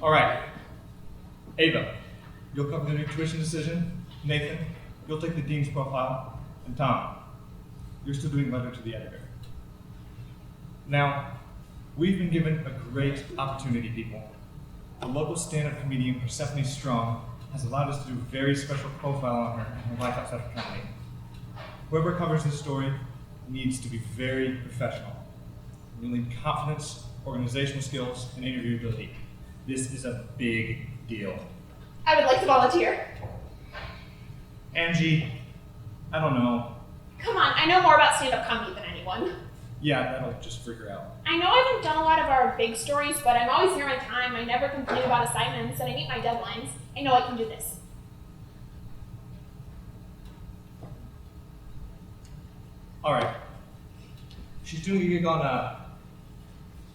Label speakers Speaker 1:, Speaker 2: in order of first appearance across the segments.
Speaker 1: All right. Ava, you'll cover the new tuition decision. Nathan, you'll take the dean's profile. And Tom, you're still doing letter to the editor. Now, we've been given a great opportunity, people. The local stand-up comedian Persephone Strong has allowed us to do a very special profile on her and her life outside of comedy. Whoever covers this story needs to be very professional. You'll need confidence, organizational skills, and interviewability. This is a big deal.
Speaker 2: I would like to volunteer.
Speaker 1: Angie, I don't know.
Speaker 2: Come on, I know more about stand-up comedy than anyone.
Speaker 1: Yeah, that'll just freak her out.
Speaker 2: I know I haven't done a lot of our big stories, but I'm always near my time. I never complain about assignments, and I meet my deadlines. I know I can do this.
Speaker 1: All right. She's doing a gig on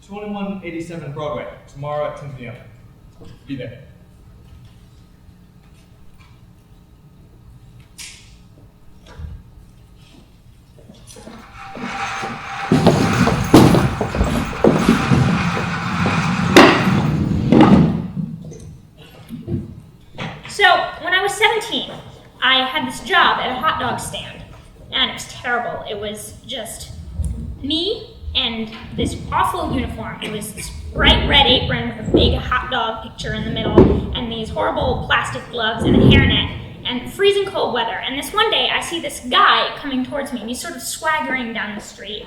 Speaker 1: 2187 Broadway tomorrow at 10 p.m. Be there.
Speaker 3: So, when I was 17, I had this job at a hot dog stand, and it was terrible. It was just me and this awful uniform. It was this bright red apron with a big hot dog picture in the middle, and these horrible plastic gloves and a hairnet, and freezing cold weather. And this one day, I see this guy coming towards me, and he's sort of swaggering down the street,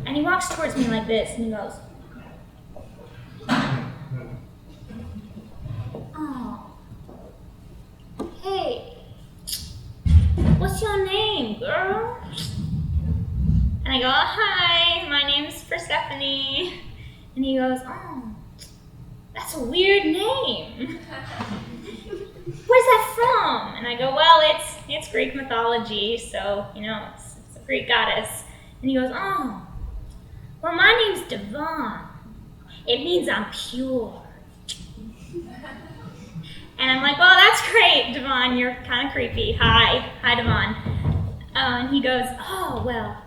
Speaker 3: and he walks towards me like this, and he goes, "Oh. Hey, what's your name, girl?" And I go, "Hi, my name's Persephone." And he goes, "Oh, that's a weird name. Where's that from?" And I go, "Well, it's Greek mythology, so, it's a Greek goddess." And he goes, "Oh, well, my name's Devon. It means I'm pure." And I'm like, "Well, that's great, Devon. You're kind of creepy. Hi, Devon." And he goes, "Oh, well,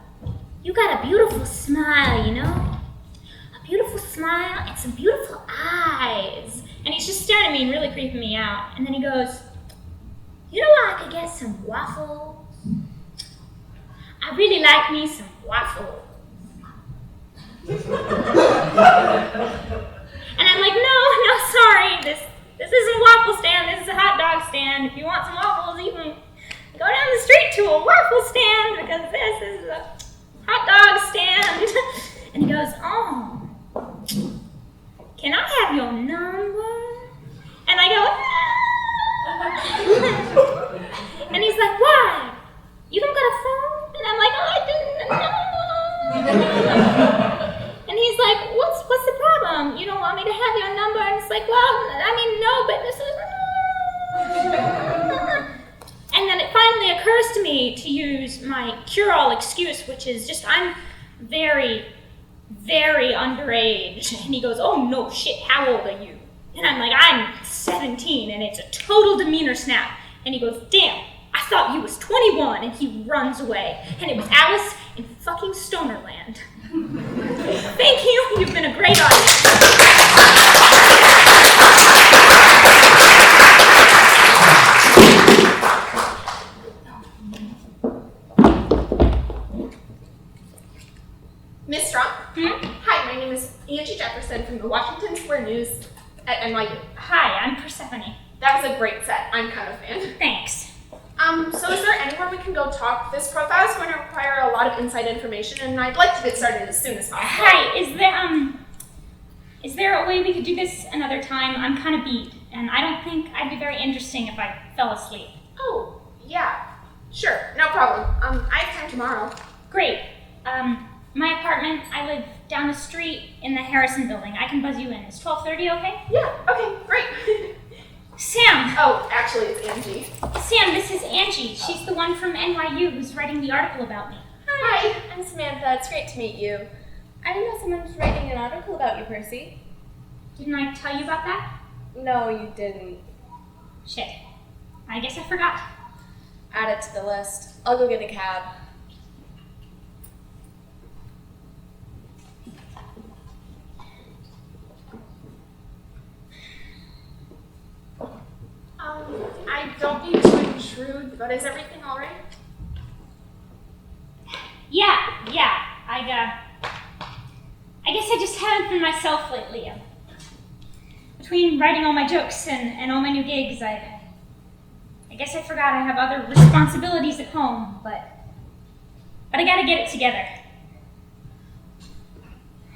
Speaker 3: you got a beautiful smile, a beautiful smile and some beautiful eyes." And he's just staring at me and really creeping me out. And then he goes, "You know where I could get some waffles? I really like me some waffles." And I'm like, no, sorry, this isn't a waffle stand, this is a hot dog stand. If you want some waffles, you can go down the street to a waffle stand, because this is a hot dog stand. And he goes, "Oh, can I have your number?" And I go, and he's like, "Why? You don't got a phone?" And I'm like, "Oh, I didn't know." And he's like, what's the problem? You don't want me to have your number?" And it's like, "Well, I mean, no, but this is..." And then it finally occurs to me to use my cure-all excuse, which is just, I'm very, very underage. And he goes, "Oh, no shit, how old are you?" And I'm like, "I'm 17, and it's a total demeanor snap." And he goes, "Damn, I thought you was 21, and he runs away. And it was Alice in fucking Stonerland. Thank you, you've been a great audience.
Speaker 2: Miss Strong? Hi, my name is Angie Jefferson from the Washington Square News at NYU.
Speaker 3: Hi, I'm Persephone.
Speaker 2: That was a great set. I'm kind of a fan.
Speaker 3: Thanks.
Speaker 2: So is there anywhere we can go talk? This profile is going to require a lot of inside information, and I'd like to get started as soon as possible.
Speaker 3: Hi, is there a way we could do this another time? I'm kind of beat, and I don't think I'd be very interesting if I fell asleep.
Speaker 2: Oh, yeah. Sure, no problem. I have time tomorrow.
Speaker 3: Great. My apartment, I live down the street in the Harrison building. I can buzz you in. Is 12:30 okay?
Speaker 2: Yeah, okay, great.
Speaker 3: Sam!
Speaker 2: Oh, actually, it's Angie.
Speaker 3: Sam, this is Angie. She's the one from NYU who's writing the article about me.
Speaker 4: Hi, I'm Samantha. It's great to meet you. I didn't know someone was writing an article about you, Percy.
Speaker 3: Didn't I tell you about that?
Speaker 4: No, you didn't.
Speaker 3: Shit. I guess I forgot.
Speaker 4: Add it to the list. I'll go get a cab.
Speaker 2: rude, but is everything all right?
Speaker 3: Yeah. I guess I just haven't been myself lately. Between writing all my jokes and all my new gigs, I guess I forgot I have other responsibilities at home, but I gotta get it together.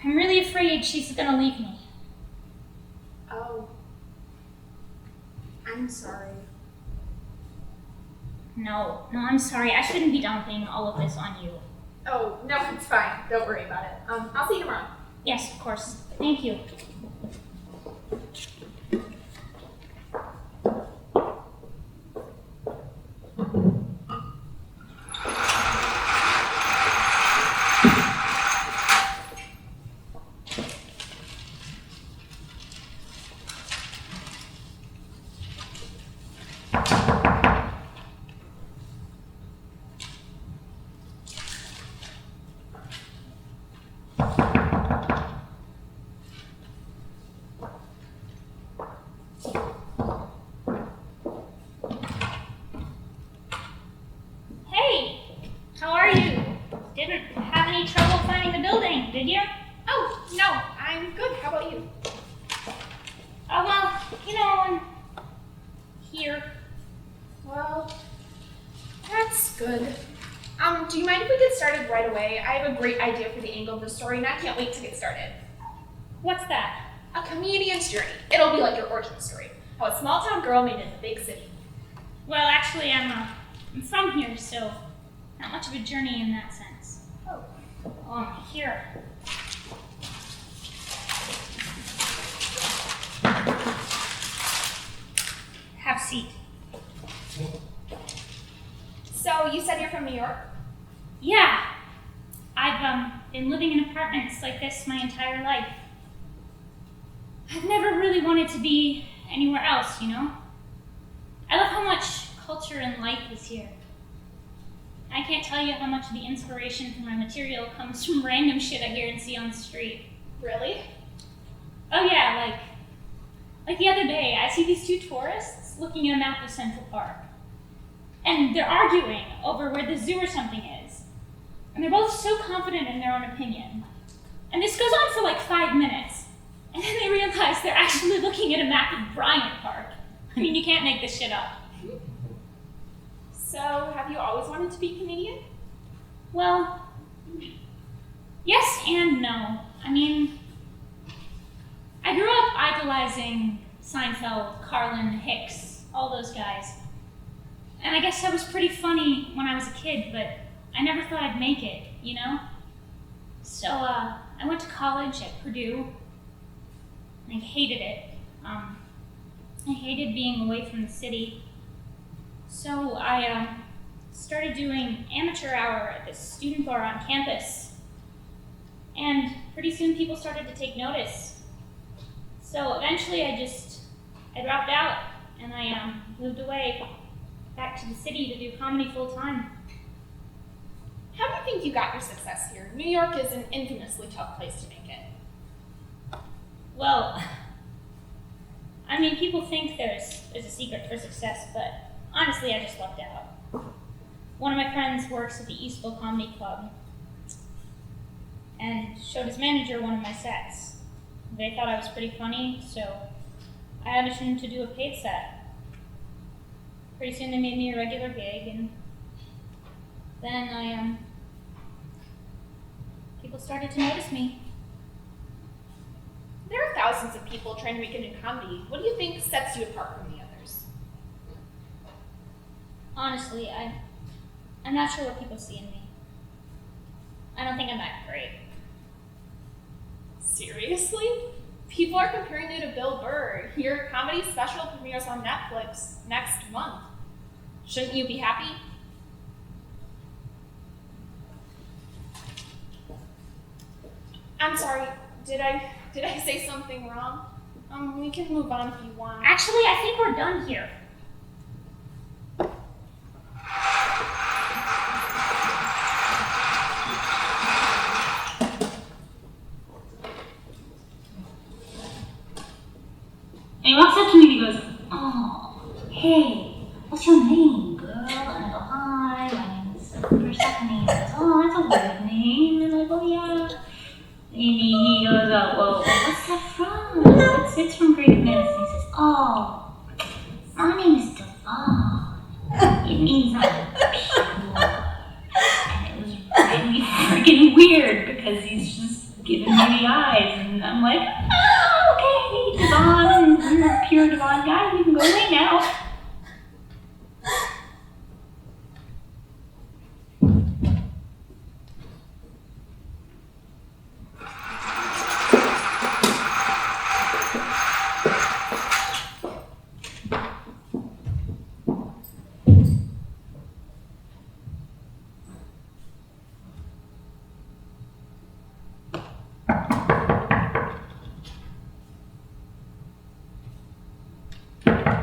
Speaker 3: I'm really afraid she's gonna leave me.
Speaker 2: Oh. I'm sorry.
Speaker 3: No, I'm sorry. I shouldn't be dumping all of this on you.
Speaker 2: Oh, no, it's fine. Don't worry about it. I'll see you tomorrow.
Speaker 3: Yes, of course. Thank you. Hey, how are you? Didn't have any trouble finding the building, did you?
Speaker 2: Oh, no, I'm good. How about you?
Speaker 3: Oh, well, I'm here.
Speaker 2: Well, that's good. Do you mind if we get started right away? I have a great idea for the angle of the story, and I can't wait to get started.
Speaker 3: What's that?
Speaker 2: A comedian's journey. It'll be like your origin story. How a small town girl made it in a big city.
Speaker 3: Well, actually, I'm from here, so not much of a journey in that sense.
Speaker 2: Oh.
Speaker 3: Here. Have a seat.
Speaker 2: So, you said you're from New York?
Speaker 3: Yeah. I've been living in apartments like this my entire life. I've never really wanted to be anywhere else, I love how much culture and life is here. I can't tell you how much of the inspiration for my material comes from random shit I hear and see on the street.
Speaker 2: Really?
Speaker 3: Oh yeah, like the other day, I see these two tourists looking at a map of Central Park. And they're arguing over where the zoo or something is. And they're both so confident in their own opinion. And this goes on for like 5 minutes. And then they realize they're actually looking at a map of Bryant Park. I mean, you can't make this shit up.
Speaker 2: So, have you always wanted to be Canadian?
Speaker 3: Well, yes and no. I mean, I grew up idolizing Seinfeld, Carlin, Hicks, all those guys. And I guess I was pretty funny when I was a kid, but I never thought I'd make it, So, I went to college at Purdue, and I hated it. I hated being away from the city. So I started doing amateur hour at this student bar on campus. And pretty soon people started to take notice. So eventually I dropped out and I moved away back to the city to do comedy full time.
Speaker 2: How do you think you got your success here? New York is an infamously tough place to make it.
Speaker 3: Well, I mean, people think there's a secret for success, but honestly, I just lucked out. One of my friends works at the Eastville Comedy Club and showed his manager one of my sets. They thought I was pretty funny, so I auditioned to do a paid set. Pretty soon they made me a regular gig, and then people started to notice me.
Speaker 2: There are thousands of people trying to make it in comedy. What do you think sets you apart from the others?
Speaker 3: Honestly, I'm not sure what people see in me. I don't think I'm that great.
Speaker 2: Seriously? People are comparing you to Bill Burr. Your comedy special premieres on Netflix next month. Shouldn't you be happy? I'm sorry, did I say something wrong? We can move on if you want.
Speaker 3: Actually, I think we're done here. And he walks up to me and he goes, "Oh, hey, what's your name, girl?" he goes, well, what's that from? It's from Greek medicine. He says, oh, my name is Devon. It means I'm pure. And it was really freaking weird because he's just giving me the eyes. And I'm like, oh, okay, Devon, you're a pure Devon guy. You can go away now.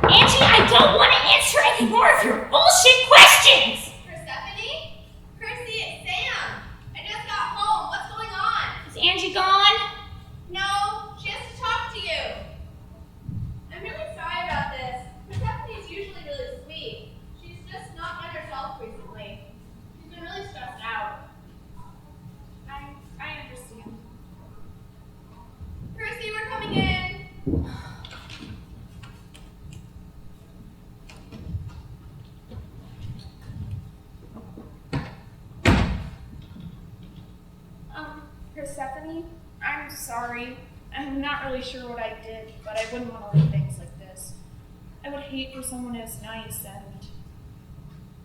Speaker 3: Angie, I don't want to answer any more of your bullshit questions!
Speaker 4: Persephone? Percy, it's Sam. I just got home. What's going on?
Speaker 3: Is Angie gone?
Speaker 4: No, she has to talk to you. I'm really sorry about this. Persephone is usually really sweet. She's just not been herself recently. She's been really stressed out.
Speaker 2: I understand.
Speaker 4: Percy, we're coming in.
Speaker 2: Persephone, I'm sorry. I'm not really sure what I did, but I wouldn't want to leave things like this. I would hate for someone as nice and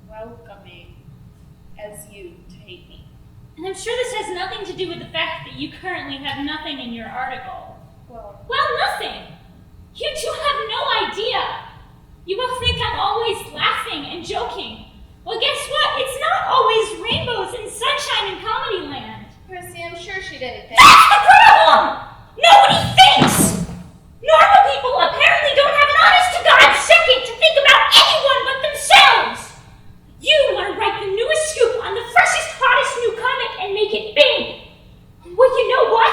Speaker 2: welcoming as you to hate me.
Speaker 3: And I'm sure this has nothing to do with the fact that you currently have nothing in your article.
Speaker 2: Well,
Speaker 3: Nothing! You two have no idea! You both think I'm always laughing and joking. Well, guess what? It's not always rainbows and sunshine in Comedy Land.
Speaker 4: Percy, I'm sure she didn't think.
Speaker 3: That's the problem! Nobody thinks! Normal people apparently don't have an honest-to-God second to think about anyone but themselves! You want to write the newest scoop on the freshest, hottest new comic and make it big! Well, you know what?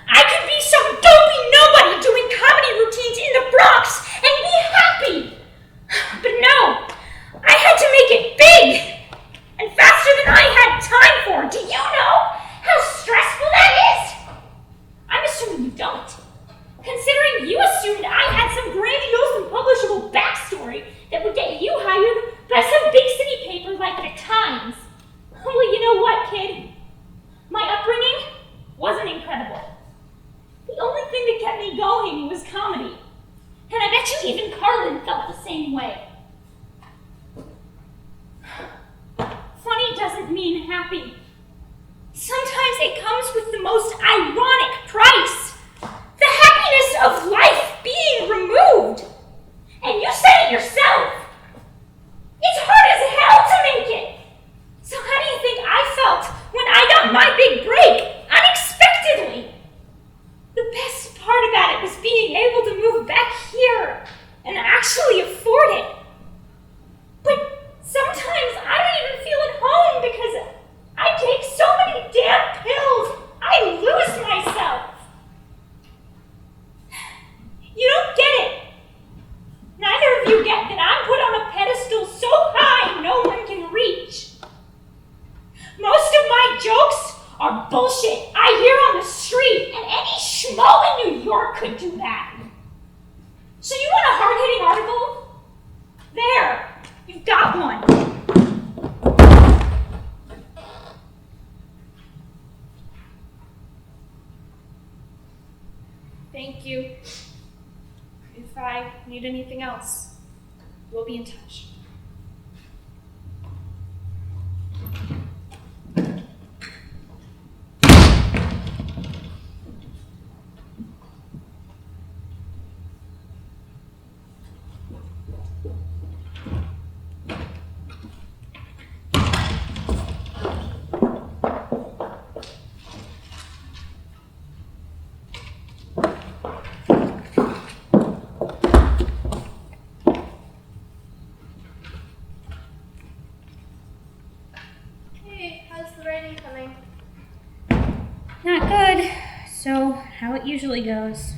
Speaker 3: I could be some dopey nobody doing comedy routines in the Bronx and be happy! But no! I had to make it big! And faster than I had time for! Do you know how stressful that is? I'm assuming you don't. Considering you assumed I had some grandiose and publishable backstory that would get you hired by some big city paper like the Times. Well, you know what, kid? My upbringing wasn't incredible. The only thing that kept me going was comedy. And I bet you even Carlin felt the same way. Funny doesn't mean happy. Sometimes it comes with the most ironic price. The happiness of life being removed. And you said it yourself. It's hard as hell to make it. So how do you think I felt when I got my big break, unexpectedly? The best part about it was being able to move back here and actually afford it. But sometimes I don't even feel at home because I take so many damn pills, I lose myself. You don't get it. Neither of you get that I'm put on a pedestal so high no one can reach. Most of my jokes are bullshit I hear on the street, and any schmo in New York could do that. So you want a hard-hitting article? There, you've got one.
Speaker 2: thank you. If I need anything else, we'll be in touch.
Speaker 4: Hey, how's the writing coming?
Speaker 3: Not good. So, how it usually goes.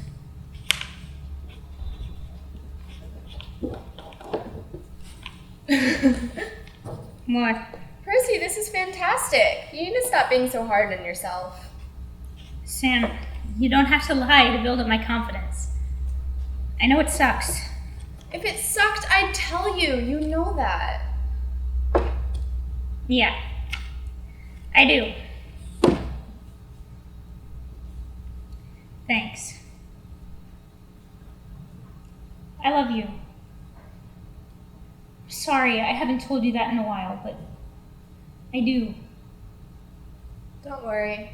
Speaker 3: What?
Speaker 4: Percy, this is fantastic. You need to stop being so hard on yourself.
Speaker 3: Sam, you don't have to lie to build up my confidence. I know it sucks.
Speaker 2: If it sucked, I'd tell you. You know that.
Speaker 3: Yeah, I do. Thanks. I love you. Sorry, I haven't told you that in a while, but I do.
Speaker 4: Don't worry.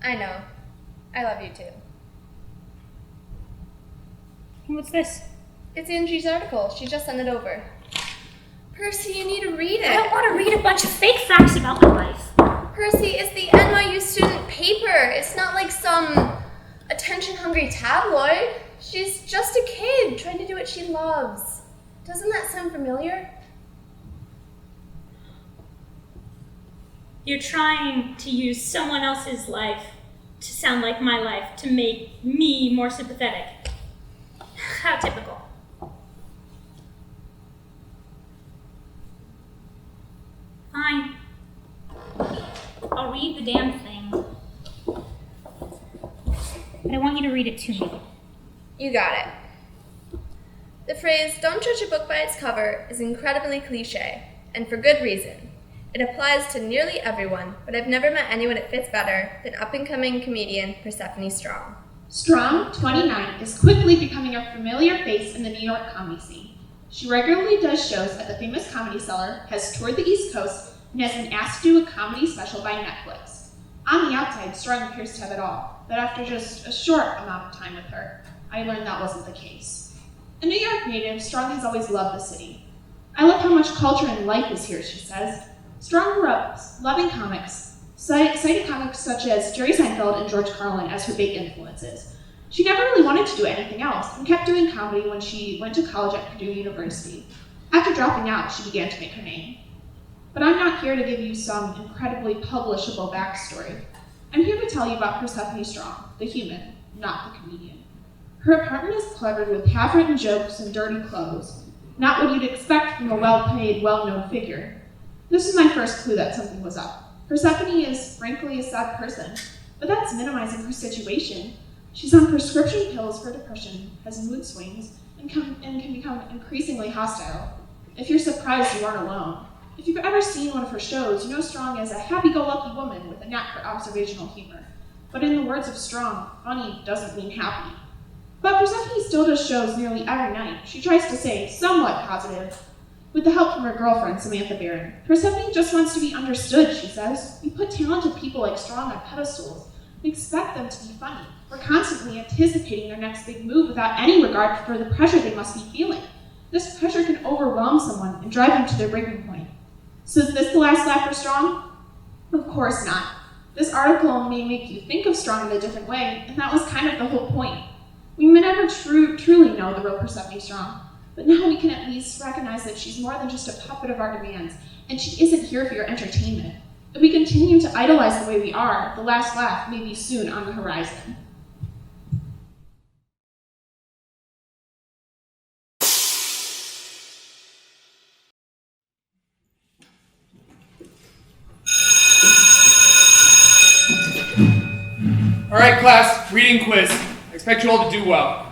Speaker 4: I know. I love you too.
Speaker 3: And what's this?
Speaker 4: It's Angie's article. She just sent it over. Percy, you need to read
Speaker 3: I don't
Speaker 4: it.
Speaker 3: want to read a bunch of fake facts about my life.
Speaker 4: Percy, it's the NYU student paper. It's not like some attention-hungry tabloid. She's just a kid trying to do what she loves. Doesn't that sound familiar?
Speaker 3: You're trying to use someone else's life to sound like my life to make me more sympathetic. How typical. Fine. I'll read the damn thing. But I want you to read it to me.
Speaker 4: You got it. The phrase, "don't judge a book by its cover," is incredibly cliche, and for good reason. It applies to nearly everyone, but I've never met anyone it fits better than up-and-coming comedian Persephone Strong.
Speaker 5: Strong, 29, is quickly becoming a familiar face in the New York comedy scene. She regularly does shows at the famous Comedy Cellar, has toured the East Coast, and has been asked to do a comedy special by Netflix. On the outside, Strong appears to have it all, but after just a short amount of time with her, I learned that wasn't the case. A New York native, Strong has always loved the city. "I love how much culture and life is here," she says. Strong grew up loving comics, citing comics such as Jerry Seinfeld and George Carlin as her big influences. She never really wanted to do anything else and kept doing comedy when she went to college at Purdue University. After dropping out, she began to make her name. But I'm not here to give you some incredibly publishable backstory. I'm here to tell you about Persephone Strong, the human, not the comedian. Her apartment is cluttered with half-written jokes and dirty clothes, not what you'd expect from a well-paid, well-known figure. This is my first clue that something was up. Persephone is, frankly, a sad person, but that's minimizing her situation. She's on prescription pills for depression, has mood swings, and can become increasingly hostile. If you're surprised, you aren't alone. If you've ever seen one of her shows, you know Strong as a happy-go-lucky woman with a knack for observational humor. But in the words of Strong, funny doesn't mean happy. But Persephone still does shows nearly every night. She tries to stay somewhat positive, with the help from her girlfriend, Samantha Barron. Persephone just wants to be understood, she says. We put talented people like Strong on pedestals and expect them to be funny. We're constantly anticipating their next big move without any regard for the pressure they must be feeling. This pressure can overwhelm someone and drive them to their breaking point. So is this the last laugh for Strong? Of course not. This article may make you think of Strong in a different way, and that was kind of the whole point. We may never truly know the real Persephone Strong, but now we can at least recognize that she's more than just a puppet of our demands, and she isn't here for your entertainment. If we continue to idolize the way we are, the last laugh may be soon on the horizon.
Speaker 6: All right, class, reading quiz. I expect you all to do well.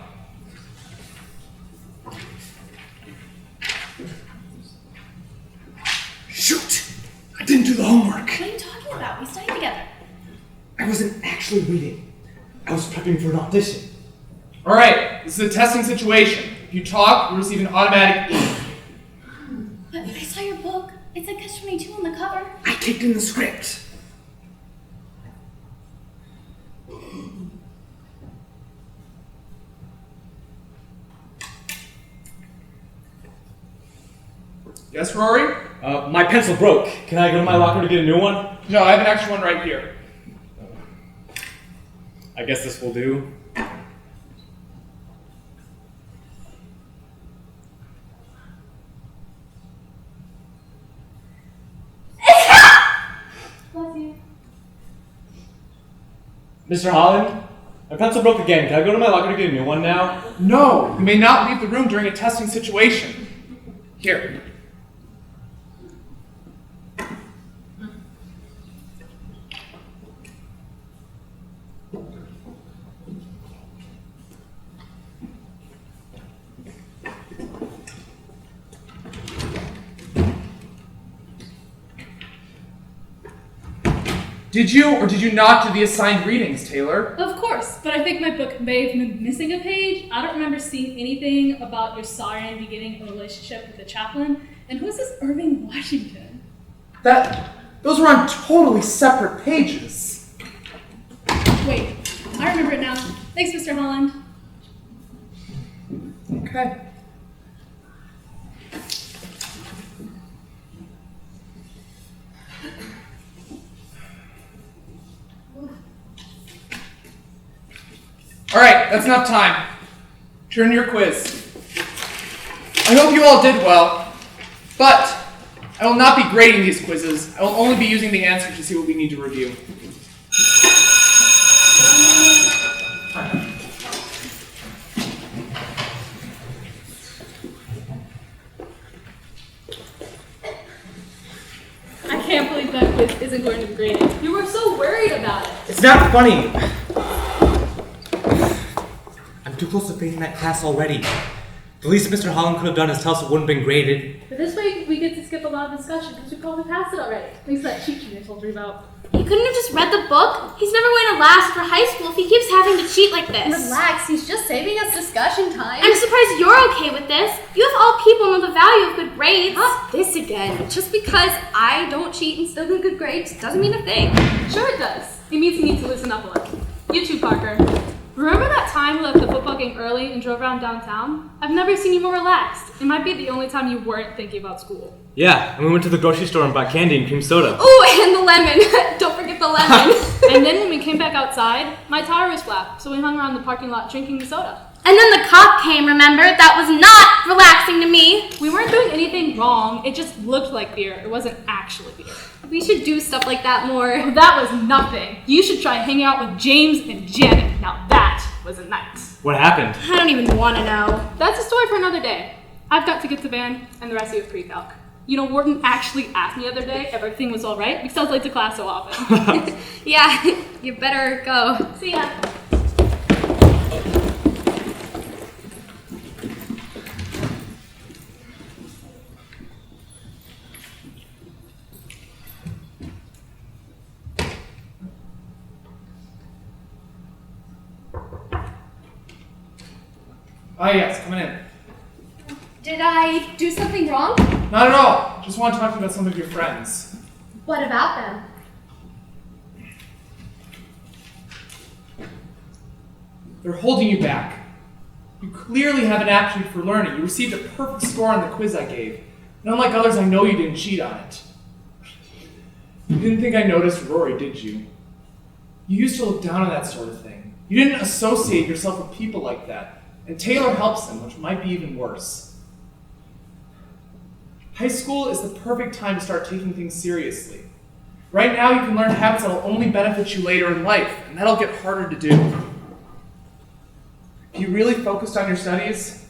Speaker 6: Shoot! I didn't do the homework.
Speaker 7: What are you talking about? We studied together.
Speaker 8: I wasn't actually reading. I was prepping for an audition.
Speaker 6: All right, this is a testing situation. If you talk, you'll receive an automatic E.
Speaker 7: But I saw your book. It said Catch-22 on the cover.
Speaker 8: I kicked in the script.
Speaker 6: Yes, Rory?
Speaker 8: My pencil broke. Can I go to my locker to get a new one?
Speaker 6: No, I have an extra one right here.
Speaker 8: I guess this will do.
Speaker 7: Love you.
Speaker 8: Mr. Holland, my pencil broke again. Can I go to my locker to get a new one now?
Speaker 6: No, you may not leave the room during a testing situation. Here. Did you or did you not do the assigned readings, Taylor?
Speaker 9: Of course, but I think my book may have been missing a page. I don't remember seeing anything about your Sarian beginning a relationship with the chaplain. And who's this Irving Washington?
Speaker 6: Those were on totally separate pages.
Speaker 9: Wait, I remember it now. Thanks, Mr. Holland.
Speaker 6: Okay. All right, that's enough time. Turn to your quiz. I hope you all did well, but I will not be grading these quizzes. I will only be using the answers to see what we need to review.
Speaker 9: I can't believe that quiz isn't going to be graded. You were so worried about it.
Speaker 10: It's not funny. I'm too close to failing that class already. The least Mr. Holland could have done is tell us it wouldn't have been graded.
Speaker 9: But this way we get to skip a lot of discussion because we probably passed it already. Thanks to that cheat sheet I told you about.
Speaker 7: You couldn't have just read the book? He's never going to last for high school if he keeps having to cheat like this.
Speaker 4: Relax, he's just saving us discussion time.
Speaker 7: I'm surprised you're okay with this. You of all people know the value of good grades.
Speaker 4: Not this again. Just because I don't cheat and still get good grades doesn't mean a thing.
Speaker 9: Sure it does. It means you need to listen up a little. You too, Parker. Remember that time we left the football game early and drove around downtown? I've never seen you more relaxed. It might be the only time you weren't thinking about school.
Speaker 8: Yeah, and we went to the grocery store and bought candy and cream soda.
Speaker 4: Oh, and the lemon. Don't forget the lemon.
Speaker 9: And then when we came back outside, my tire was flat, so we hung around the parking lot drinking the soda.
Speaker 7: And then the cop came, remember? That was not relaxing to me.
Speaker 9: We weren't doing anything wrong, it just looked like beer. It wasn't actually beer.
Speaker 4: We should do stuff like that more.
Speaker 9: Oh, that was nothing. You should try hanging out with James and Janet. Now that was a night.
Speaker 8: What happened?
Speaker 7: I don't even want to know.
Speaker 9: That's a story for another day. I've got to get to band and the rest of you have pre-calc. You know, Wharton actually asked me the other day if everything was all right because I was late to class so often.
Speaker 4: Yeah, you better go.
Speaker 9: See ya.
Speaker 6: Ah, yes, coming in.
Speaker 4: Did I do something wrong?
Speaker 6: Not at all. Just want to talk to you about some of your friends.
Speaker 4: What about them?
Speaker 6: They're holding you back. You clearly have an aptitude for learning. You received a perfect score on the quiz I gave. And unlike others, I know you didn't cheat on it. You didn't think I noticed Rory, did you? You used to look down on that sort of thing. You didn't associate yourself with people like that. And Taylor helps them, which might be even worse. High school is the perfect time to start taking things seriously. Right now, you can learn habits that will only benefit you later in life, and that'll get harder to do. If you really focused on your studies,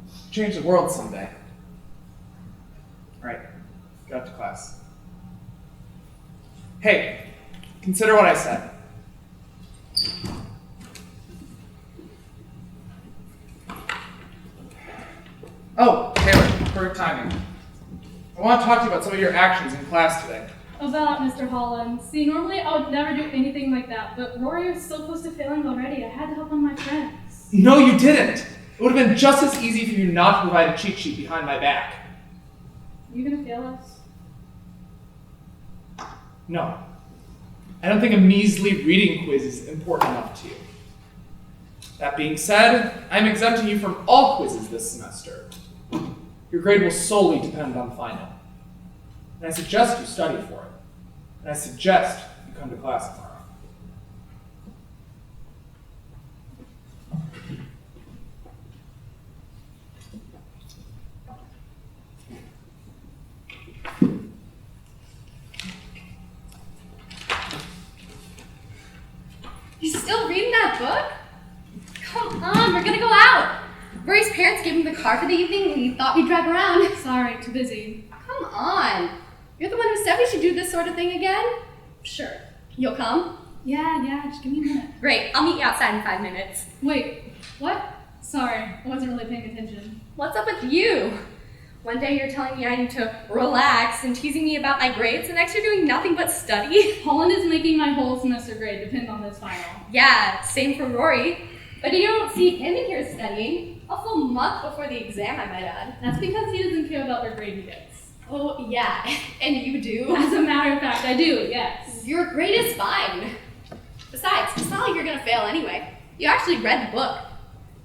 Speaker 6: you'll change the world someday. All right, get up to class. Hey, consider what I said. Oh, Taylor, perfect timing. I want to talk to you about some of your actions in class today.
Speaker 9: About Mr. Holland. See, normally I would never do anything like that, but Rory was so close to failing already, I had to help on my friends.
Speaker 6: No, you didn't. It would have been just as easy for you not to provide a cheat sheet behind my back.
Speaker 9: You gonna fail us?
Speaker 6: No. I don't think a measly reading quiz is important enough to you. That being said, I'm exempting you from all quizzes this semester. Your grade will solely depend on the final. And I suggest you study for it. And I suggest you come to class tomorrow.
Speaker 4: You still reading that book? Come on, we're gonna go out. Rory's parents gave him the car for the evening and he thought we'd drive around.
Speaker 9: Sorry, too busy.
Speaker 4: Come on. You're the one who said we should do this sort of thing again?
Speaker 9: Sure.
Speaker 4: You'll come?
Speaker 9: Yeah, just give me a minute.
Speaker 4: Great, I'll meet you outside in 5 minutes.
Speaker 9: Wait, what? Sorry, I wasn't really paying attention.
Speaker 4: What's up with you?
Speaker 11: One day you're telling me I need to relax and teasing me about my grades, and next you're doing nothing but study.
Speaker 9: Holland is making my whole semester grade depend on this final.
Speaker 11: Yeah, same for Rory. But you don't see him in here studying. A full month before the exam, I might add.
Speaker 9: That's because he doesn't care about the grade he gets.
Speaker 11: Oh, yeah, and you do?
Speaker 9: As a matter of fact, I do, yes.
Speaker 11: Your grade is fine. Besides, it's not like you're gonna fail anyway. You actually read the book.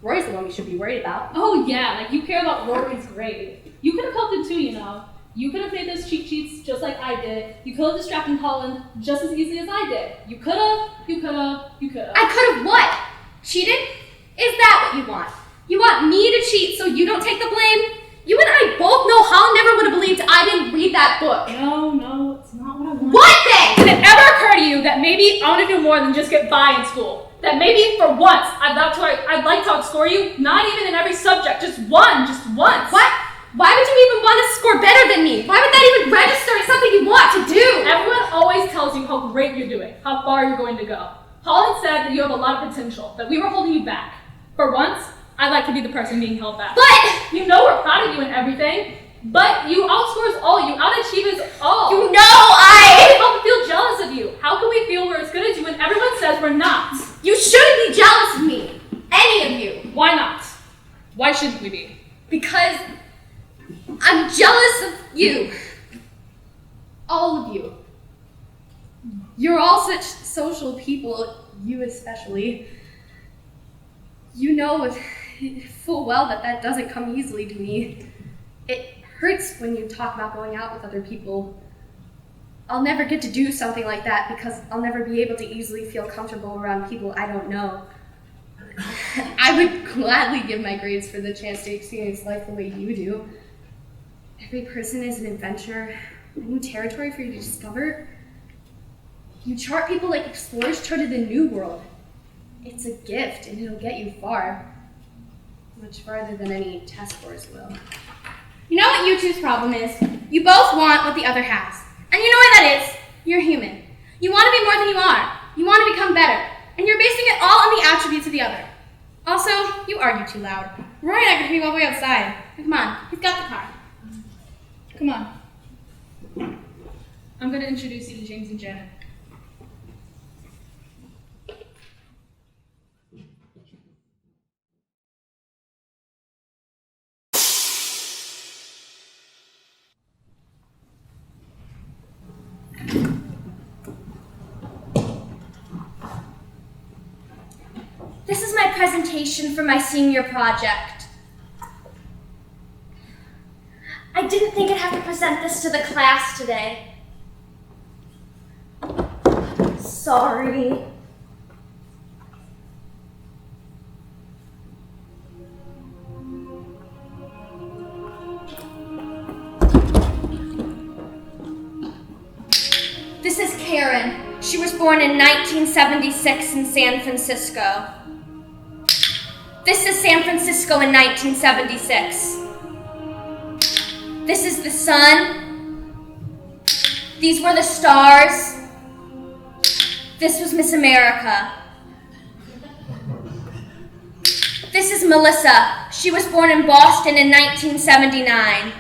Speaker 11: Rory's the one we should be worried about.
Speaker 9: Oh yeah, like you care about Rory's grade. You could have helped him too, you know. You could have made those cheat sheets just like I did. You could have distracted Holland just as easily as I did. You could have.
Speaker 11: I could have what? Cheated? Is that what you want? You want me to cheat so you don't take the blame? You and I both know Holland never would have believed I didn't read that book.
Speaker 9: No, it's not what I want.
Speaker 11: What then?
Speaker 9: Did it ever occur to you that maybe I want to do more than just get by in school? That maybe for once I'd like to outscore you, not even in every subject, just once.
Speaker 11: What? Why would you even want to score better than me? Why would that even register as something you want to do?
Speaker 9: Everyone always tells you how great you're doing, how far you're going to go. Holland said that you have a lot of potential, that we were holding you back. For once, I'd like to be the person being held back.
Speaker 11: But
Speaker 9: you know we're proud of you and everything, but you outscore us all, you outachieve us all.
Speaker 11: You know I
Speaker 9: don't feel jealous of you. How can we feel we're as good as you when everyone says we're not?
Speaker 11: You shouldn't be jealous of me. Any of you.
Speaker 9: Why not? Why shouldn't we be?
Speaker 11: Because I'm jealous of you. All of you. You're all such social people, you especially. You know full well that doesn't come easily to me. It hurts when you talk about going out with other people. I'll never get to do something like that because I'll never be able to easily feel comfortable around people I don't know. I would gladly give my grades for the chance to experience life the way you do. Every person is an adventure, a new territory for you to discover. You chart people like explorers charted the new world. It's a gift and it'll get you far. Much farther than any test scores will. You know what you two's problem is? You both want what the other has. And you know what that is? You're human. You want to be more than you are. You want to become better. And you're basing it all on the attributes of the other. Also, you argue too loud. Roy and I could be all the way outside. Come on, he's got the car.
Speaker 9: Come on. I'm going to introduce you to James and Janet.
Speaker 3: This is my presentation for my senior project. I didn't think I'd have to present this to the class today. Sorry. This is Karen. She was born in 1976 in San Francisco. This is San Francisco in 1976. This is the sun. These were the stars. This was Miss America. This is Melissa. She was born in Boston in 1979.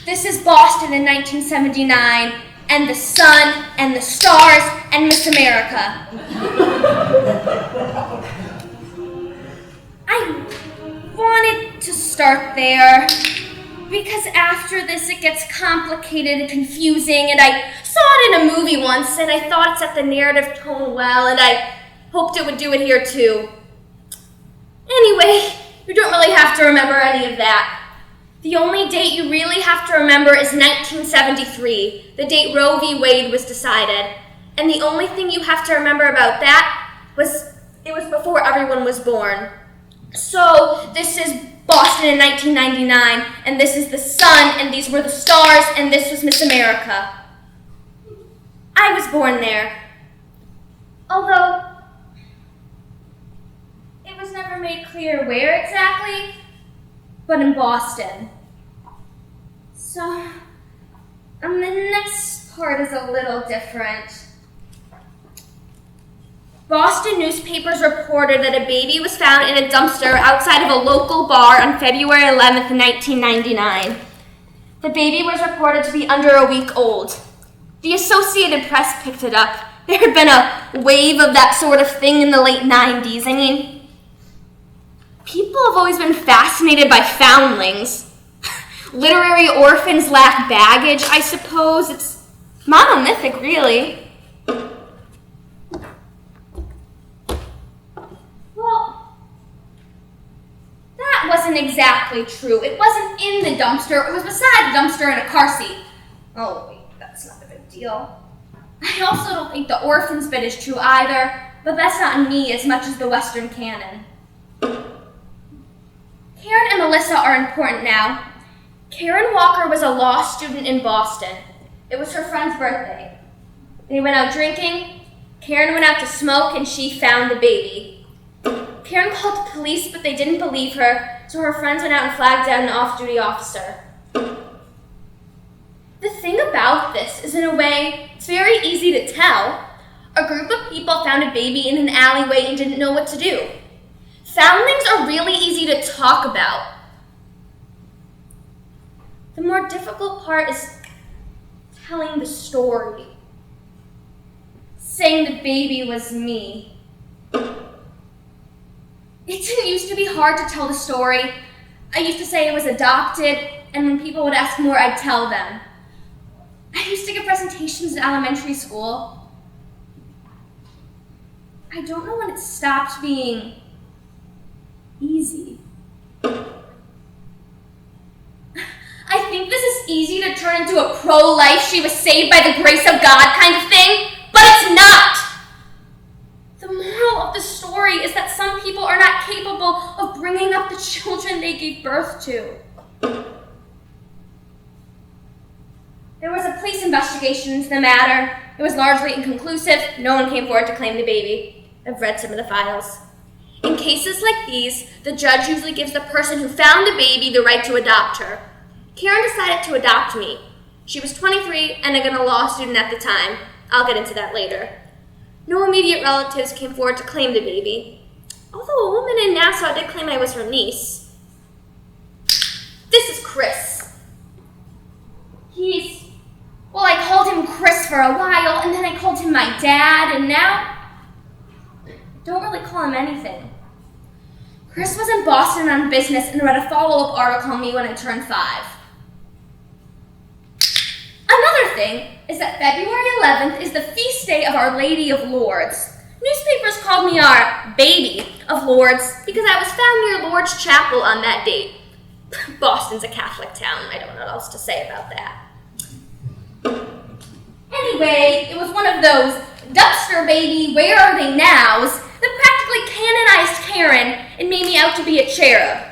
Speaker 3: This is Boston in 1979, and the sun, and the stars, and Miss America. I wanted to start there, because after this it gets complicated and confusing, and I saw it in a movie once, and I thought it set the narrative tone well, and I hoped it would do it here too. Anyway, you don't really have to remember any of that. The only date you really have to remember is 1973, the date Roe v. Wade was decided. And the only thing you have to remember about that was it was before everyone was born. So this is Boston in 1999, and this is the sun, and these were the stars, and this was Miss America. I was born there. Although it was never made clear where exactly, but in Boston. So, the next part is a little different. Boston newspapers reported that a baby was found in a dumpster outside of a local bar on February 11th, 1999.
Speaker 12: The baby was reported to be under a week old. The Associated Press picked it up. There had been a wave of that sort of thing in the late 90s. I mean, people have always been fascinated by foundlings. Literary orphans lack baggage, I suppose. It's monomythic, really. Well, that wasn't exactly true. It wasn't in the dumpster. It was beside the dumpster in a car seat. Oh, wait, that's not a big deal. I also don't think the orphans bit is true either, but that's not me as much as the Western canon. Karen and Melissa are important now. Karen Walker was a law student in Boston. It was her friend's birthday. They went out drinking. Karen went out to smoke and she found the baby. Karen called the police, but they didn't believe her, so her friends went out and flagged down an off-duty officer. The thing about this is, in a way, it's very easy to tell. A group of people found a baby in an alleyway and didn't know what to do. Foundlings are really easy to talk about. The more difficult part is telling the story. Saying the baby was me. It didn't used to be hard to tell the story. I used to say it was adopted, and when people would ask more, I'd tell them. I used to give presentations in elementary school. I don't know when it stopped being easy. I think this is easy to turn into a pro-life, she was saved by the grace of God kind of thing, but it's not! The moral of the story is that some people are not capable of bringing up the children they gave birth to. There was a police investigation into the matter. It was largely inconclusive. No one came forward to claim the baby. I've read some of the files. In cases like these, the judge usually gives the person who found the baby the right to adopt her. Karen decided to adopt me. She was 23 and a law student at the time. I'll get into that later. No immediate relatives came forward to claim the baby, although a woman in Nassau did claim I was her niece. This is Chris. I called him Chris for a while, and then I called him my dad, and now don't really call him anything. Chris was in Boston on business and read a follow-up article on me when I turned 5. Another thing is that February 11th is the feast day of Our Lady of Lourdes. Newspapers called me our baby of Lourdes because I was found near Lourdes Chapel on that date. Boston's a Catholic town. I don't know what else to say about that. Anyway, it was one of those dumpster baby, where are they nows that practically canonized Karen and made me out to be a cherub.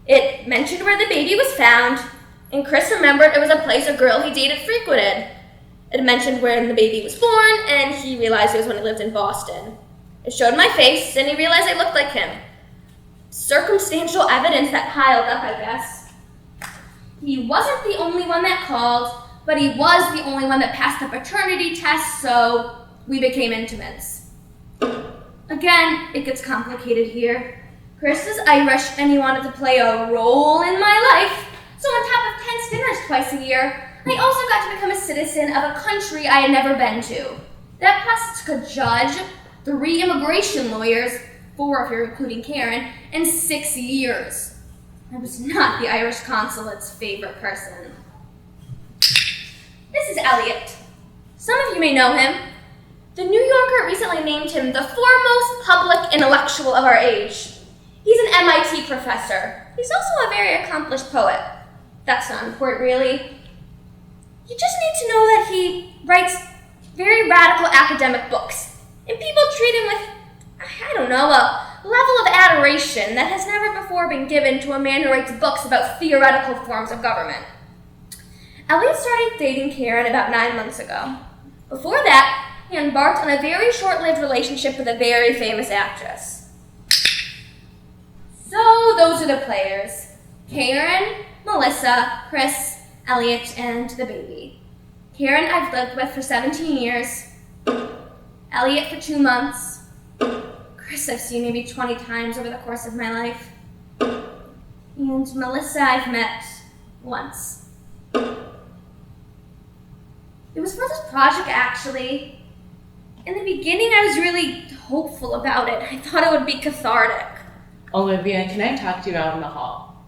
Speaker 12: It mentioned where the baby was found, and Chris remembered it was a place a girl he dated frequented. It mentioned where the baby was born, and he realized it was when he lived in Boston. It showed my face, and he realized I looked like him. Circumstantial evidence that piled up, I guess. He wasn't the only one that called, but he was the only one that passed the paternity test, so we became intimates. Again, it gets complicated here. Chris is Irish, and he wanted to play a role in my life, so on top of tense dinners twice a year, I also got to become a citizen of a country I had never been to. That process took a judge, 3 immigration lawyers, 4 if you're including Karen, and 6 years. I was not the Irish consulate's favorite person. This is Elliot. Some of you may know him. The New Yorker recently named him the foremost public intellectual of our age. He's an MIT professor. He's also a very accomplished poet. That's not important, really. You just need to know that he writes very radical academic books, and people treat him with, I don't know, a level of adoration that has never before been given to a man who writes books about theoretical forms of government. Elliot started dating Karen about 9 months ago. Before that, he embarked on a very short-lived relationship with a very famous actress. So those are the players. Karen, Melissa, Chris, Elliot, and the baby. Karen I've lived with for 17 years. Elliot for 2 months. Chris I've seen maybe 20 times over the course of my life. And Melissa I've met once. It was for this project, actually. In the beginning, I was really hopeful about it. I thought it would be cathartic.
Speaker 13: Olivia, can I talk to you out in the hall?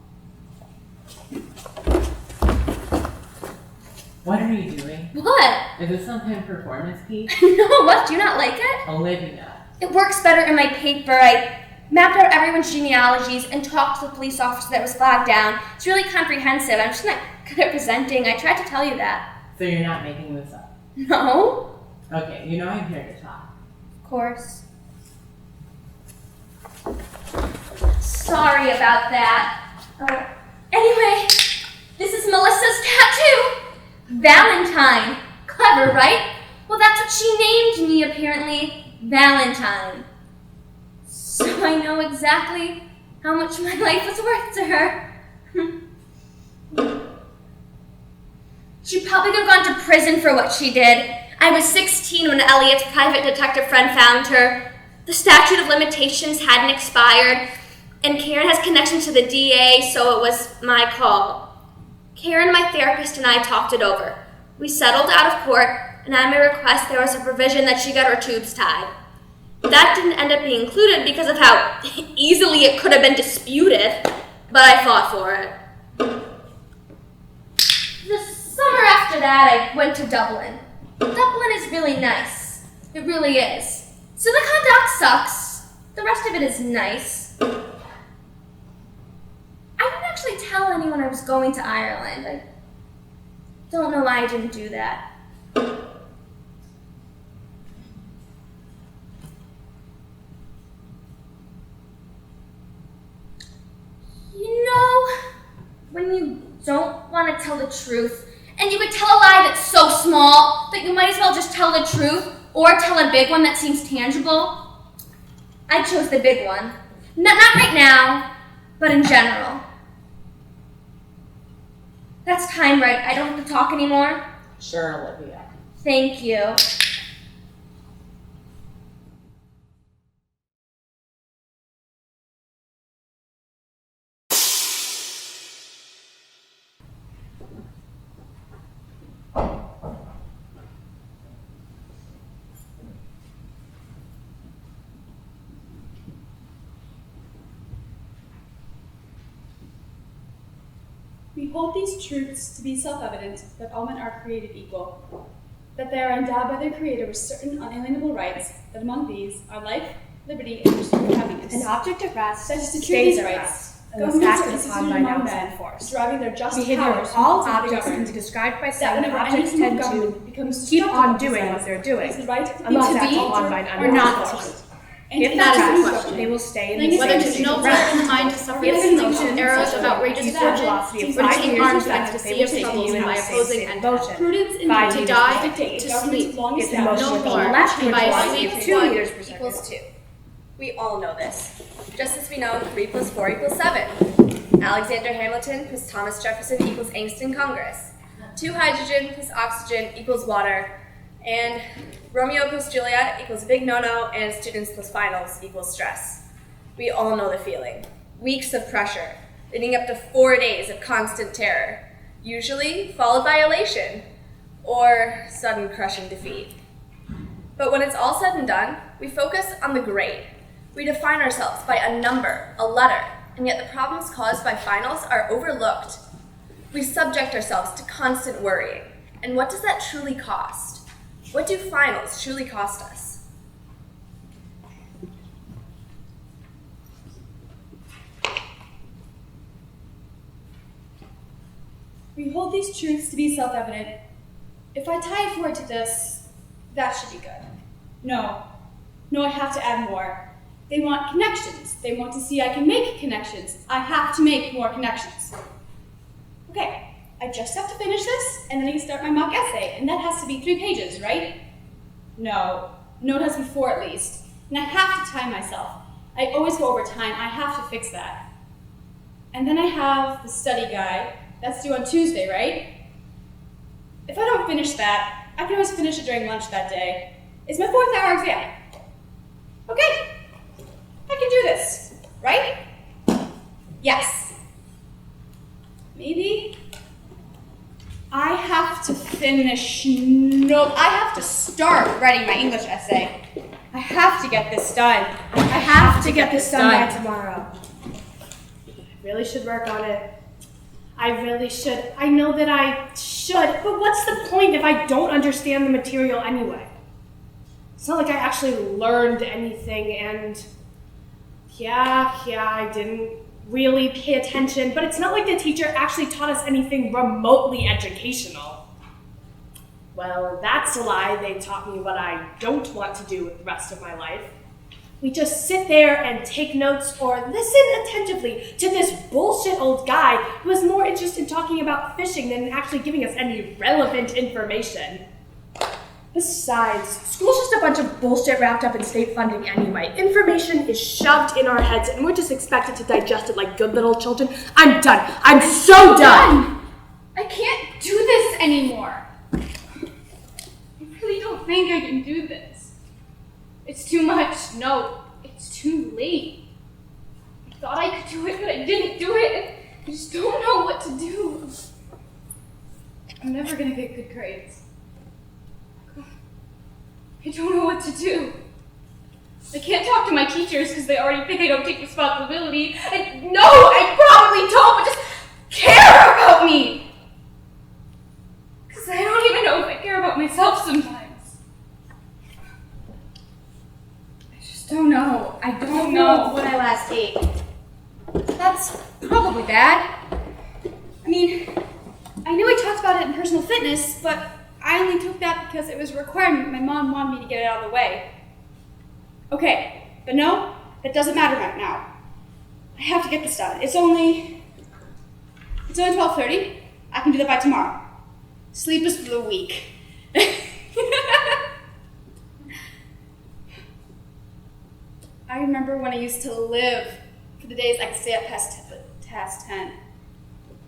Speaker 13: What are you doing?
Speaker 12: What?
Speaker 13: Is this some kind of performance piece?
Speaker 12: No, what? Do you not like it?
Speaker 13: Olivia.
Speaker 12: It works better in my paper. I mapped out everyone's genealogies and talked to the police officer that was flagged down. It's really comprehensive. I'm just not good at presenting. I tried to tell you that.
Speaker 13: So you're not making this up?
Speaker 12: No?
Speaker 13: Okay, you know I'm here to talk.
Speaker 12: Of course. Sorry about that. Anyway, this is Melissa's tattoo. Valentine. Clever, right? Well, that's what she named me, apparently. Valentine. So I know exactly how much my life was worth to her. She probably could have gone to prison for what she did. I was 16 when Elliot's private detective friend found her. The statute of limitations hadn't expired, and Karen has connections to the DA, so it was my call. Karen, my therapist, and I talked it over. We settled out of court, and at my request, there was a provision that she got her tubes tied. That didn't end up being included because of how easily it could have been disputed, but I fought for it. The summer after that, I went to Dublin. Dublin is really nice. It really is. Silicon Dock sucks. The rest of it is nice. I didn't actually tell anyone I was going to Ireland. I don't know why I didn't do that. You know, when you don't want to tell the truth, and you could tell a lie that's so small that you might as well just tell the truth or tell a big one that seems tangible, I chose the big one. Not right now, but in general. That's time, right? I don't have to talk anymore?
Speaker 13: Sure, Olivia.
Speaker 12: Thank you.
Speaker 14: We hold these truths to be self-evident that all men are created equal, that they are endowed by their Creator with certain unalienable rights, that among these are life, liberty, and pursuit of happiness.
Speaker 15: An object at rest
Speaker 14: Such as
Speaker 15: stays
Speaker 14: security
Speaker 15: at
Speaker 14: rights,
Speaker 15: rest, unless
Speaker 14: governments are
Speaker 15: acted upon
Speaker 14: instituted
Speaker 15: by
Speaker 14: among
Speaker 15: outside
Speaker 14: men,
Speaker 15: force.
Speaker 14: deriving their just
Speaker 15: Behavior
Speaker 14: powers
Speaker 15: of
Speaker 14: from
Speaker 15: all
Speaker 14: the authority
Speaker 15: objects
Speaker 14: governed.
Speaker 15: can be described by
Speaker 14: That
Speaker 15: saying
Speaker 14: whenever any
Speaker 15: objects
Speaker 14: form of
Speaker 15: tend
Speaker 14: government
Speaker 15: to
Speaker 14: becomes
Speaker 15: keep
Speaker 14: destructive
Speaker 15: on
Speaker 14: of
Speaker 15: doing
Speaker 14: itself,
Speaker 15: what they're doing,
Speaker 14: is the right of
Speaker 15: unless
Speaker 14: to
Speaker 15: acted
Speaker 14: be
Speaker 15: upon by an
Speaker 14: or not
Speaker 15: unforced.
Speaker 14: And
Speaker 15: If
Speaker 14: to
Speaker 15: not
Speaker 14: not
Speaker 15: asked,
Speaker 14: question.
Speaker 15: they will stay in
Speaker 14: Like
Speaker 15: the
Speaker 14: whether
Speaker 15: same
Speaker 14: to know
Speaker 15: state.
Speaker 14: better in the mind to suffer
Speaker 15: If
Speaker 14: the
Speaker 15: an
Speaker 14: arrows of outrageous
Speaker 15: using a
Speaker 14: fortune,
Speaker 15: velocity of
Speaker 14: seems to
Speaker 15: 5
Speaker 14: take
Speaker 15: years
Speaker 14: arms
Speaker 15: in
Speaker 14: back
Speaker 15: fact,
Speaker 14: to
Speaker 15: they
Speaker 14: see
Speaker 15: will
Speaker 14: of
Speaker 15: take
Speaker 14: troubles
Speaker 15: you in
Speaker 14: by
Speaker 15: the same
Speaker 14: opposing
Speaker 15: state
Speaker 14: and
Speaker 15: of motion.
Speaker 14: prudence in
Speaker 15: 5
Speaker 14: to
Speaker 15: meters
Speaker 14: die,
Speaker 15: per second.
Speaker 14: to sleep, long
Speaker 15: If the
Speaker 14: established,
Speaker 15: motion with
Speaker 14: no
Speaker 15: the
Speaker 14: more,
Speaker 15: leftward
Speaker 14: by
Speaker 15: velocity
Speaker 14: sleep
Speaker 15: of 2 meters per second.
Speaker 4: Equals 2. We all know this. Just as we know 3 + 4 = 7. Alexander Hamilton plus Thomas Jefferson equals angst in Congress. 2 hydrogen plus oxygen equals water. And Romeo plus Juliet equals big no-no, and students plus finals equals stress. We all know the feeling. Weeks of pressure, leading up to 4 days of constant terror, usually followed by elation or sudden crushing defeat. But when it's all said and done, we focus on the grade. We define ourselves by a number, a letter, and yet the problems caused by finals are overlooked. We subject ourselves to constant worrying. And what does that truly cost? What do finals truly cost us?
Speaker 14: We hold these truths to be self-evident. If I tie a 4 to this, that should be good. No, I have to add more. They want connections. They want to see I can make connections. I have to make more connections. Okay, I just have to finish this, and then I can start my mock essay, and that has to be 3 pages, right? No, it has to be 4 at least. And I have to time myself. I always go over time. I have to fix that. And then I have the study guide. That's due on Tuesday, right? If I don't finish that, I can always finish it during lunch that day. It's my 4th hour exam. Okay, I can do this, right? Yes. Maybe. finish. Nope. I have to start writing my English essay. I have to get this done. I have to get this done by tomorrow.
Speaker 7: I really should work on it. I really should. I know that I should, but what's the point if I don't understand the material anyway? It's not like I actually learned anything, and yeah, I didn't really pay attention, but it's not like the teacher actually taught us anything remotely educational. Well, that's a lie. They taught me what I don't want to do with the rest of my life. We just sit there and take notes or listen attentively to this bullshit old guy who is more interested in talking about fishing than actually giving us any relevant information. Besides, school's just a bunch of bullshit wrapped up in state funding anyway. Information is shoved in our heads and we're just expected to digest it like good little children. I'm done. I'm so done.
Speaker 14: I can't do this anymore. I really don't think I can do this. It's too much. No, it's too late. I thought I could do it, but I didn't do it. I just don't know what to do. I'm never gonna get good grades. I don't know what to do. I can't talk to my teachers because they already think I don't take responsibility. And no, I probably don't, but just care about me. Because I don't even know if I care about myself sometimes. I just don't know. I don't know what I last ate. That's probably bad. I mean, I knew I talked about it in personal fitness, but I only took that because it was a requirement. My mom wanted me to get it out of the way. Okay, but no, that doesn't matter right now. I have to get this done. It's only 12:30. I can do that by tomorrow. Sleep is for the weak. I remember when I used to live for the days I could stay up past 10.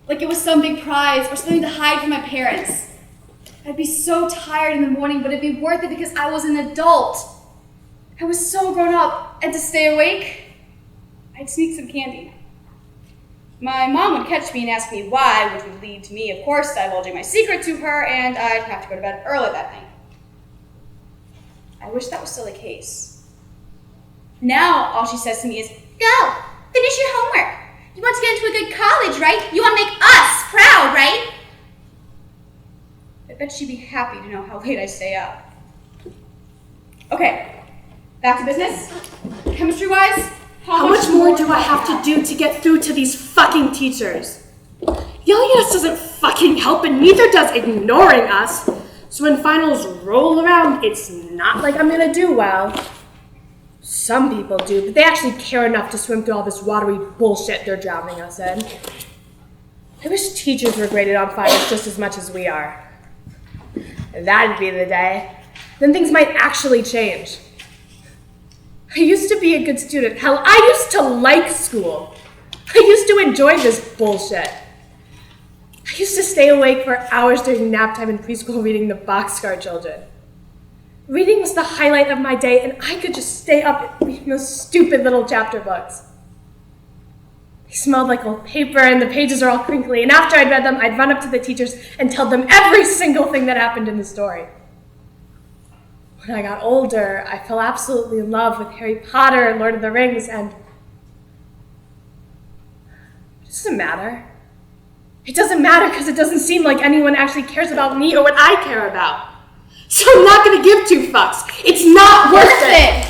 Speaker 14: Like it was some big prize or something to hide from my parents. I'd be so tired in the morning, but it'd be worth it because I was an adult. I was so grown up, and to stay awake, I'd sneak some candy. My mom would catch me and ask me why, which would lead to me, of course, divulging my secret to her, and I'd have to go to bed early that night. I wish that was still the case. Now, all she says to me is, "Go, finish your homework. You want to get into a good college, right? You want to make us proud, right?" I bet she'd be happy to know how late I stay up. Okay, back to business. Chemistry-wise,
Speaker 7: how much more do I have to do to get through to these fucking teachers? Yelling at us doesn't fucking help, and neither does ignoring us. So when finals roll around, it's not like I'm gonna do well. Some people do, but they actually care enough to swim through all this watery bullshit they're drowning us in. I wish teachers were graded on finals just as much as we are. That'd be the day. Then things might actually change. I used to be a good student. Hell, I used to like school. I used to enjoy this bullshit. I used to stay awake for hours during nap time in preschool reading the Boxcar Children. Reading was the highlight of my day, and I could just stay up reading those stupid little chapter books. They smelled like old paper, and the pages are all crinkly, and after I'd read them, I'd run up to the teachers and tell them every single thing that happened in the story. When I got older, I fell absolutely in love with Harry Potter and Lord of the Rings, and it doesn't matter. It doesn't matter because it doesn't seem like anyone actually cares about me or what I care about. So I'm not going to give two fucks. It's not worth it.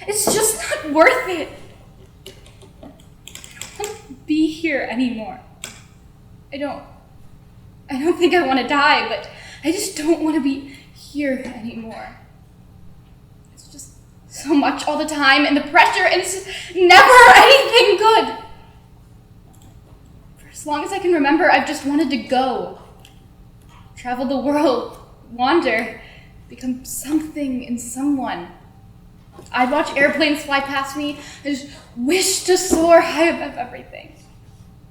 Speaker 14: It's just not worth it. I don't be here anymore. I don't think I want to die, but I just don't want to be here anymore. It's just so much all the time, and the pressure, and it's never anything good. For as long as I can remember, I've just wanted to go. Travel the world, wander, become something and someone. I'd watch airplanes fly past me and just wish to soar high above everything.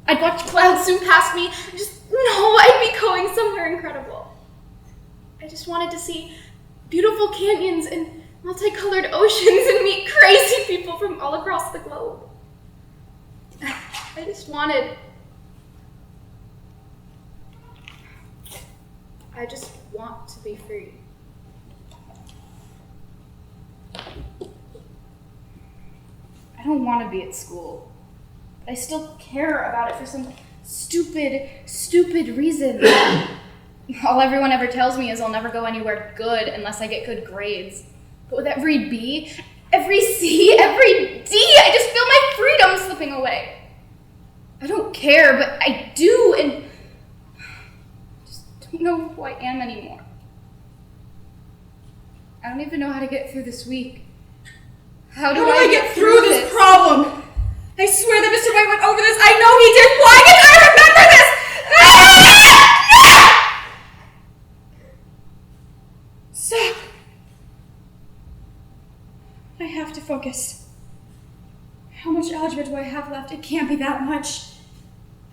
Speaker 14: I'd watch clouds zoom past me and just know I'd be going somewhere incredible. I just wanted to see beautiful canyons and multicolored oceans and meet crazy people from all across the globe. I just wanted
Speaker 2: I just want to be free. I don't want to be at school. But I still care about it for some stupid reason. All everyone ever tells me is I'll never go anywhere good unless I get good grades. But with every B, every C, every D, I just feel my freedom slipping away. I don't care, but I do, and I just don't know who I am anymore. I don't even know how to get through this week. How do I get through this
Speaker 14: problem? I swear that Mr. White went over this. I know he did. Why can't I remember this? Stop. I have to focus. How much algebra do I have left? It can't be that much.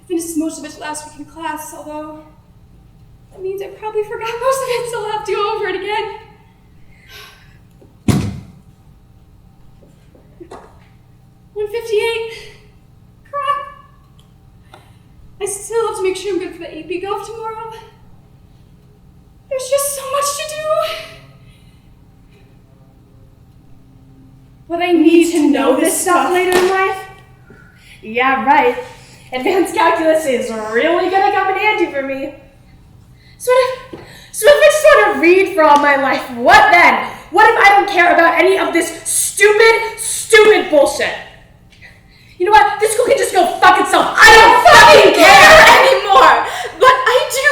Speaker 14: I finished most of it last week in class, although that means I probably forgot most of it, so I'll have to go over it again. 158. Crap. I still have to make sure I'm good for the AP Golf tomorrow. There's just so much to do.
Speaker 7: But I need to know this stuff later in life? Yeah, right. Advanced calculus is really gonna come in handy for me. So if I sort of read for all my life, what then? What if I don't care about any of this stupid bullshit? You know what? This school can just go fuck itself. I don't fucking care anymore!
Speaker 2: But I do!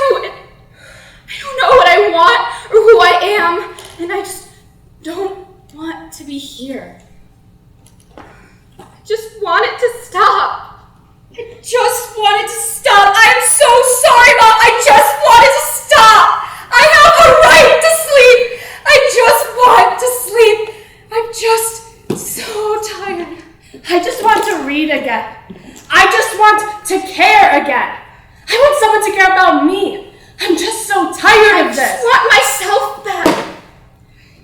Speaker 2: I don't know what I want or who I am, and I just don't want to be here. I just want it to stop.
Speaker 14: I just want it to stop. I am so sorry, Mom. I just want it to stop. I have a right to sleep. I just want to sleep. I'm just so tired.
Speaker 7: I just want to read again. I just want to care again. I want someone to care about me. I'm just so tired of this.
Speaker 2: I just want myself back.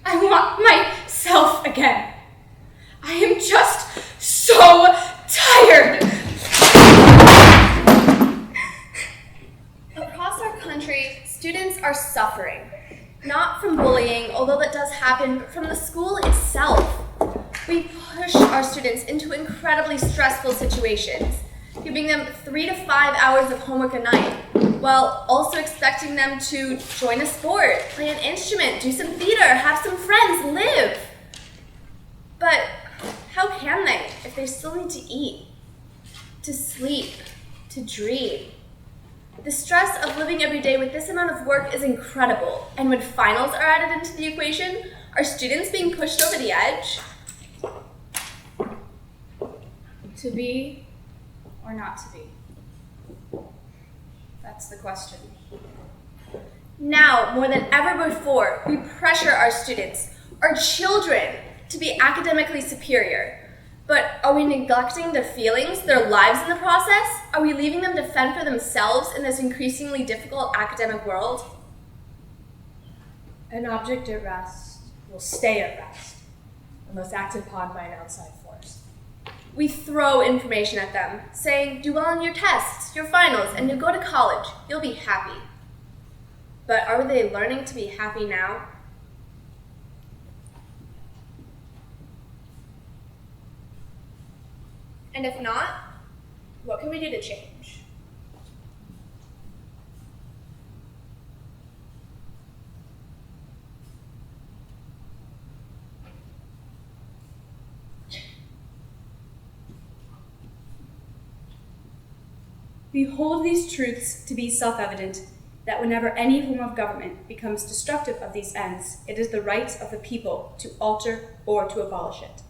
Speaker 2: I want myself again. I am just so tired.
Speaker 12: Across our country, students are suffering. Not from bullying, although that does happen, but from the school itself. We push our students into incredibly stressful situations, giving them 3 to 5 hours of homework a night, while also expecting them to join a sport, play an instrument, do some theater, have some friends, live. But how can they if they still need to eat, to sleep, to dream? The stress of living every day with this amount of work is incredible, and when finals are added into the equation, are students being pushed over the edge?
Speaker 2: To be or not to be? That's the question.
Speaker 12: Now, more than ever before, we pressure our students, our children, to be academically superior. But are we neglecting their feelings, their lives in the process? Are we leaving them to fend for themselves in this increasingly difficult academic world?
Speaker 7: An object at rest will stay at rest unless acted upon by an outside force.
Speaker 12: We throw information at them, saying, do well on your tests, your finals, and you go to college. You'll be happy. But are they learning to be happy now? And if not, what can we do to change?
Speaker 14: We hold these truths to be self-evident, that whenever any form of government becomes destructive of these ends, it is the right of the people to alter or to abolish it.